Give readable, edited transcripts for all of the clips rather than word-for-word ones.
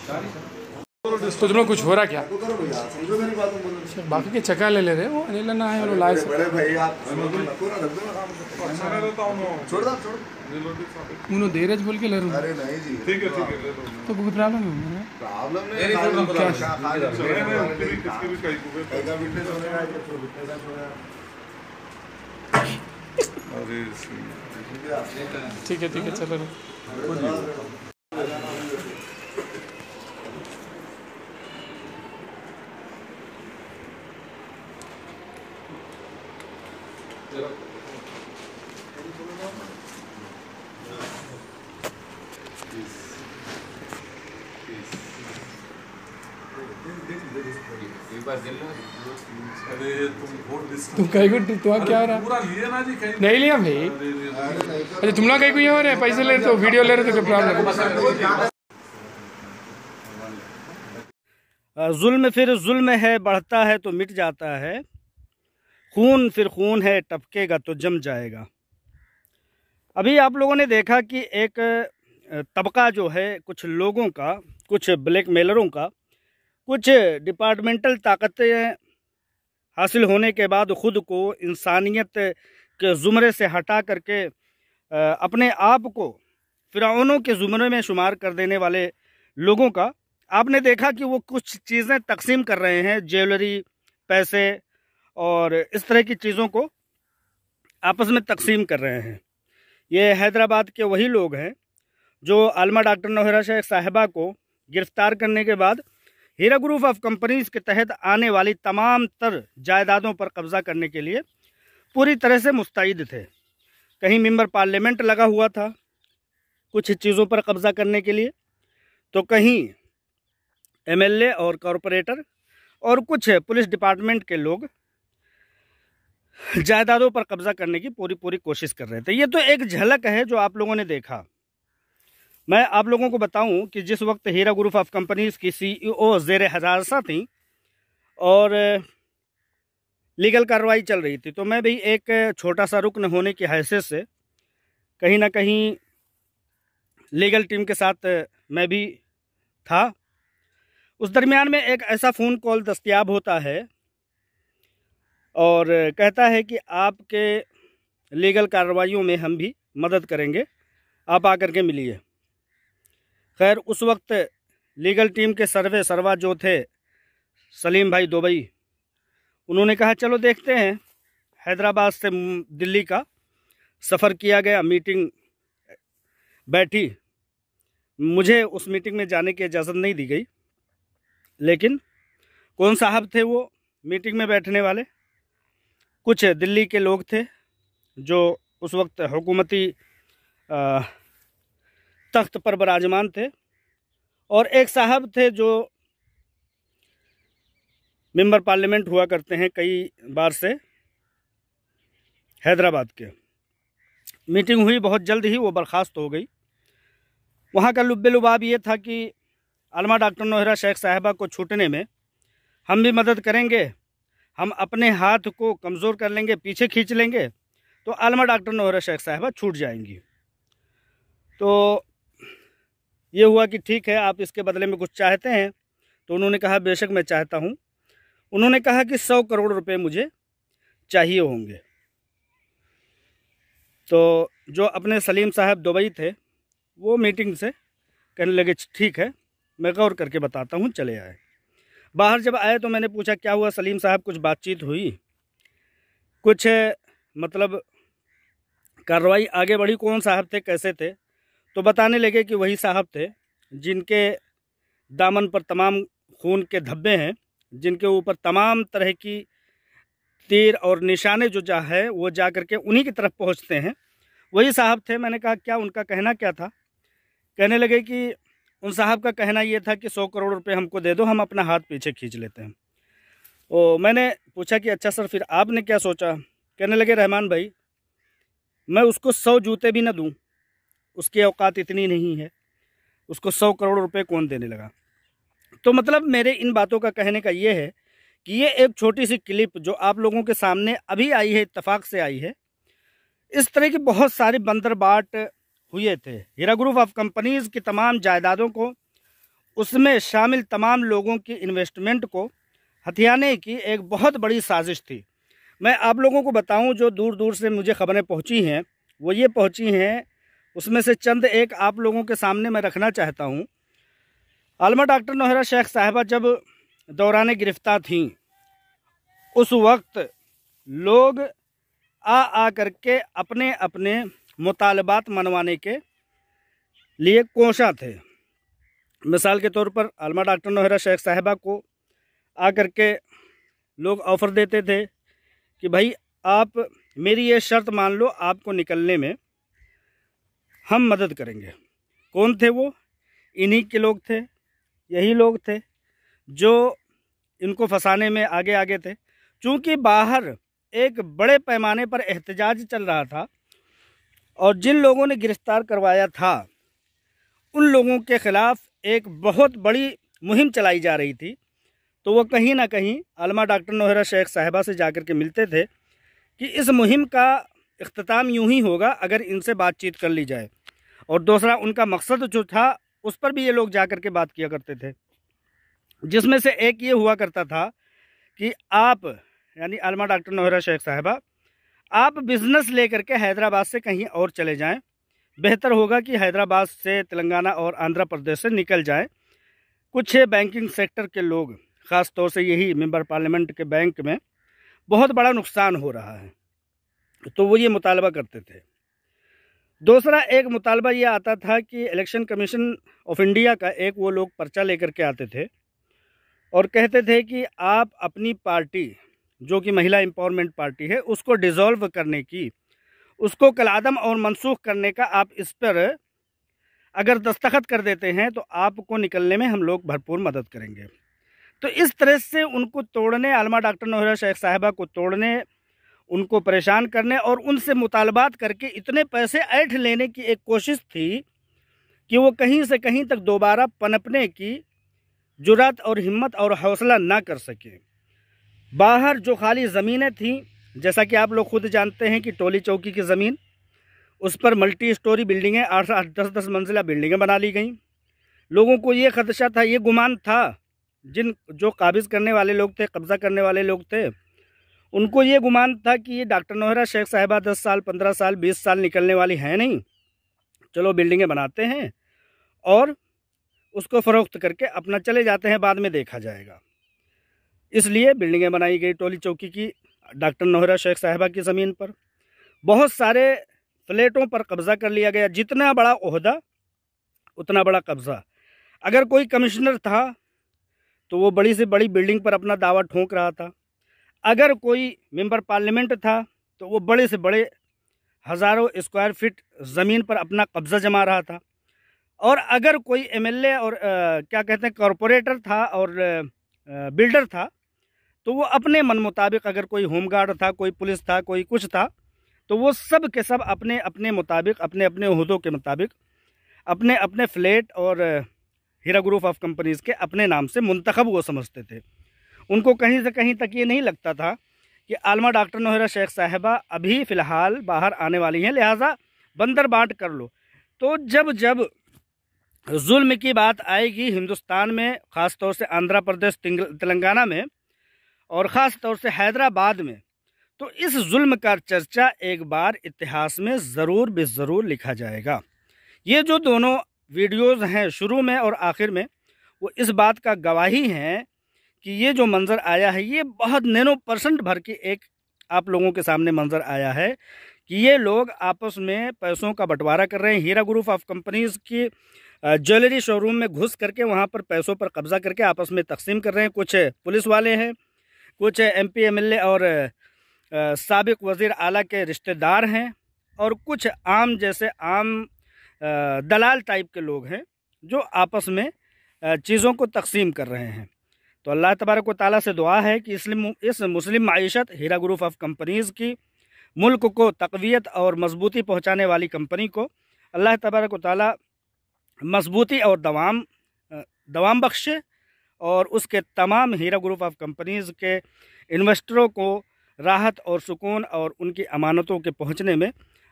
तो तुम लोग कुछ हो रहा क्या? बाकी के चक्का ले ले रहे हो, अनिल ना है वो लाए बड़े भाई आप छोड़ दो उन्होंने धीरज बोल के ले रहा हूँ। अरे नहीं जी ठीक है ले लो। तो कोई प्रॉब्लम है? प्रॉब्लम नहीं नहीं क्या किसके भी कहीं को का विटनेस होने का अरे ठीक है चलो। तुम कहीं को तो क्या हो रहा? पूरा लिए ना जी कहीं नहीं लिया भाई। अच्छा तुम लोग कहीं को ये हो रहे पैसे ले रहे तो वीडियो ले रहे तो क्या प्रॉब्लम? जुल्म फिर जुल्म है, बढ़ता है तो मिट जाता है, खून फिर खून है, टपकेगा तो जम जाएगा। अभी आप लोगों ने देखा कि एक तबका जो है कुछ लोगों का, कुछ ब्लैकमेलरों का, कुछ डिपार्टमेंटल ताकतें हासिल होने के बाद ख़ुद को इंसानियत के ज़ुमरे से हटा करके अपने आप को फ़िरौनों के ज़ुमरे में शुमार कर देने वाले लोगों का आपने देखा कि वो कुछ चीज़ें तकसीम कर रहे हैं, ज्वेलरी, पैसे और इस तरह की चीज़ों को आपस में तकसीम कर रहे हैं। ये हैदराबाद के वही लोग हैं जो आलमा डॉक्टर नौहरा शेख साहिबा को गिरफ्तार करने के बाद हीरा ग्रुप ऑफ कंपनीज के तहत आने वाली तमाम तर जायदादों पर कब्जा करने के लिए पूरी तरह से मुस्तैद थे। कहीं मेंबर पार्लियामेंट लगा हुआ था कुछ चीज़ों पर कब्जा करने के लिए, तो कहीं एमएलए और कॉरपोरेटर और कुछ पुलिस डिपार्टमेंट के लोग जायदादों पर कब्जा करने की पूरी कोशिश कर रहे थे। ये तो एक झलक है जो आप लोगों ने देखा। मैं आप लोगों को बताऊं कि जिस वक्त हीरा ग्रुप ऑफ कंपनीज की सीईओ ज़ेर हजारसा थी और लीगल कार्रवाई चल रही थी, तो मैं भी एक छोटा सा रुकन होने की हैसियत से कहीं ना कहीं लीगल टीम के साथ मैं भी था। उस दरमियान में एक ऐसा फ़ोन कॉल दस्तयाब होता है और कहता है कि आपके लीगल कार्रवाइयों में हम भी मदद करेंगे, आप आकर के मिलिए। खैर उस वक्त लीगल टीम के सरवा जो थे सलीम भाई दुबई, उन्होंने कहा चलो देखते हैं। हैदराबाद से दिल्ली का सफ़र किया गया, मीटिंग बैठी। मुझे उस मीटिंग में जाने की इजाज़त नहीं दी गई, लेकिन कौन साहब थे वो मीटिंग में बैठने वाले? कुछ दिल्ली के लोग थे जो उस वक्त हुकूमती तख्त पर विराजमान थे, और एक साहब थे जो मेंबर पार्लियामेंट हुआ करते हैं कई बार से हैदराबाद के। मीटिंग हुई, बहुत जल्द ही वो बर्खास्त हो गई। वहाँ का लुब्बे लुबाब ये था कि आलमा डॉक्टर नौहरा शेख साहिबा को छूटने में हम भी मदद करेंगे, हम अपने हाथ को कमज़ोर कर लेंगे, पीछे खींच लेंगे तो आलमा डॉक्टर नौहरा शेख साहिबा छूट जाएंगी। तो ये हुआ कि ठीक है, आप इसके बदले में कुछ चाहते हैं? तो उन्होंने कहा बेशक मैं चाहता हूँ। उन्होंने कहा कि 100 करोड़ रुपए मुझे चाहिए होंगे। तो जो अपने सलीम साहब दुबई थे वो मीटिंग से कहने लगे ठीक है, मैं गौर करके बताता हूँ, चले आए। बाहर जब आए तो मैंने पूछा क्या हुआ सलीम साहब, कुछ बातचीत हुई, कुछ मतलब कार्रवाई आगे बढ़ी? कौन साहब थे, कैसे थे? तो बताने लगे कि वही साहब थे जिनके दामन पर तमाम खून के धब्बे हैं, जिनके ऊपर तमाम तरह की तीर और निशाने जो जा है वो जा करके उन्हीं की तरफ पहुंचते हैं, वही साहब थे। मैंने कहा क्या, उनका कहना क्या था? कहने लगे कि उन साहब का कहना ये था कि 100 करोड़ रुपए हमको दे दो, हम अपना हाथ पीछे खींच लेते हैं। तो मैंने पूछा कि अच्छा सर फिर आपने क्या सोचा? कहने लगे रहमान भाई, मैं उसको 100 जूते भी ना दूं, उसकी औकात इतनी नहीं है, उसको 100 करोड़ रुपए कौन देने लगा? तो मतलब मेरे इन बातों का कहने का ये है कि ये एक छोटी सी क्लिप जो आप लोगों के सामने अभी आई है, इत्तेफाक से आई है। इस तरह की बहुत सारी बंदरबाट हुए थे। हीरा ग्रुप ऑफ कंपनीज की तमाम जायदादों को उसमें शामिल तमाम लोगों की इन्वेस्टमेंट को हथियाने की एक बहुत बड़ी साजिश थी। मैं आप लोगों को बताऊं, जो दूर दूर से मुझे खबरें पहुंची हैं वो ये पहुंची हैं, उसमें से चंद एक आप लोगों के सामने मैं रखना चाहता हूं। आलमा डॉक्टर नौहरा शेख साहिबा जब दौरान गिरफ्तार थीं, उस वक्त लोग आ करके अपने अपने मुतालबात मनवाने के लिए कोशा थे। मिसाल के तौर पर आलमा डॉक्टर नौहरा शेख साहिबा को आकर के लोग ऑफ़र देते थे कि भाई आप मेरी ये शर्त मान लो, आपको निकलने में हम मदद करेंगे। कौन थे वो? इन्हीं के लोग थे, यही लोग थे जो इनको फंसाने में आगे आगे थे। चूँकि बाहर एक बड़े पैमाने पर एहतजाज चल रहा था और जिन लोगों ने गिरफ्तार करवाया था उन लोगों के ख़िलाफ़ एक बहुत बड़ी मुहिम चलाई जा रही थी, तो वो कहीं ना कहीं आलमा डॉक्टर नौहरा शेख साहिबा से जाकर के मिलते थे कि इस मुहिम का इख्तिताम यूं ही होगा अगर इनसे बातचीत कर ली जाए। और दूसरा उनका मकसद जो था उस पर भी ये लोग जाकर के बात किया करते थे, जिसमें से एक ये हुआ करता था कि आप यानी आलमा डॉक्टर नौहरा शेख साहिबा आप बिज़नेस लेकर के हैदराबाद से कहीं और चले जाएं। बेहतर होगा कि हैदराबाद से तेलंगाना और आंध्र प्रदेश से निकल जाएं। कुछ बैंकिंग सेक्टर के लोग, ख़ास तौर से यही मेंबर पार्लियामेंट के बैंक में बहुत बड़ा नुकसान हो रहा है, तो वो ये मुतालबा करते थे। दूसरा एक मुतालबा ये आता था कि इलेक्शन कमीशन ऑफ इंडिया का एक वो लोग पर्चा लेकर के आते थे और कहते थे कि आप अपनी पार्टी जो कि महिला एम्पावरमेंट पार्टी है उसको डिज़ोल्व करने की, उसको कलादम और मनसूख करने का आप इस पर अगर दस्तखत कर देते हैं तो आपको निकलने में हम लोग भरपूर मदद करेंगे। तो इस तरह से उनको तोड़ने, आलमा डॉक्टर नौहरा शेख साहिबा को तोड़ने, उनको परेशान करने और उनसे मुतालबात करके इतने पैसे ऐंठ लेने की एक कोशिश थी कि वो कहीं से कहीं तक दोबारा पनपने की जुर्रत और हिम्मत और हौसला ना कर सके। बाहर जो खाली ज़मीनें थीं, जैसा कि आप लोग खुद जानते हैं कि टोली चौकी की ज़मीन, उस पर मल्टी स्टोरी बिल्डिंगें, 8-8, 10-10 मंजिला बिल्डिंगें बना ली गई। लोगों को ये खदशा था, ये गुमान था, जो काबिज़ करने वाले लोग थे, कब्ज़ा करने वाले लोग थे, उनको ये गुमान था कि ये डॉक्टर नौहरा शेख साहिबा 10 साल, 15 साल, 20 साल निकलने वाली हैं नहीं, चलो बिल्डिंगें बनाते हैं और उसको फ़रोख्त करके अपना चले जाते हैं, बाद में देखा जाएगा। इसलिए बिल्डिंगें बनाई गई टोली चौकी की डॉक्टर नौहरा शेख साहिबा की ज़मीन पर। बहुत सारे फ्लैटों पर कब्ज़ा कर लिया गया। जितना बड़ा ओहदा उतना बड़ा कब्ज़ा। अगर कोई कमिश्नर था तो वो बड़ी से बड़ी बिल्डिंग पर अपना दावा ठोंक रहा था। अगर कोई मेंबर पार्लियामेंट था तो वो बड़े से बड़े हज़ारों स्क्वायर फीट ज़मीन पर अपना कब्ज़ा जमा रहा था। और अगर कोई एमएलए और क्या कहते हैं कॉरपोरेटर था और बिल्डर था तो वो अपने मन मुताबिक, अगर कोई होमगार्ड था, कोई पुलिस था, कोई कुछ था, तो वो सब के सब अपने अपने मुताबिक, अपने अपने ओहदों के मुताबिक अपने अपने फ्लैट और हीरा ग्रुप ऑफ कंपनीज़ के अपने नाम से मुंतखब वो समझते थे। उनको कहीं से कहीं तक ये नहीं लगता था कि आलमा डॉक्टर नौहरा शेख साहिबा अभी फ़िलहाल बाहर आने वाली हैं, लिहाजा बंदर बांट कर लो। तो जब जब जुल्म की बात आएगी हिंदुस्तान में, ख़ास तौर से आंध्र प्रदेश, तेलंगाना में और ख़ास तौर से हैदराबाद में, तो इस जुल्म का चर्चा एक बार इतिहास में ज़रूर बेज़रूर लिखा जाएगा। ये जो दोनों वीडियोज़ हैं शुरू में और आखिर में, वो इस बात का गवाही हैं कि ये जो मंज़र आया है ये बहुत नैनो% भर की एक आप लोगों के सामने मंज़र आया है कि ये लोग आपस में पैसों का बंटवारा कर रहे हैं। हीरा ग्रुप ऑफ कंपनीज़ की ज्वेलरी शोरूम में घुस करके वहाँ पर पैसों पर कब्ज़ा करके आपस में तकसीम कर रहे हैं। कुछ पुलिस वाले हैं, कुछ MP MLA और साबिक वज़ीर आला के रिश्तेदार हैं और कुछ आम जैसे आम दलाल टाइप के लोग हैं जो आपस में चीज़ों को तकसीम कर रहे हैं। तो अल्लाह तबारक व तआला से दुआ है कि इस मुस्लिम माईशत हीरा ग्रुप ऑफ कंपनीज़ की, मुल्क को तक़वियत और मजबूती पहुँचाने वाली कंपनी को अल्लाह तबारक व तआला मजबूती और दवाम बख्शे और उसके तमाम हीरा ग्रुप ऑफ कंपनीज़ के इन्वेस्टरों को राहत और सुकून और उनकी अमानतों के पहुँचने में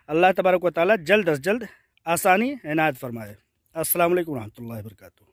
अल्लाह तबारक व तआला जल्द अज़ जल्द आसानी इनायत फरमाए। अस्सलामु अलैकुम रहमतुल्लाहि व बरकातुहू।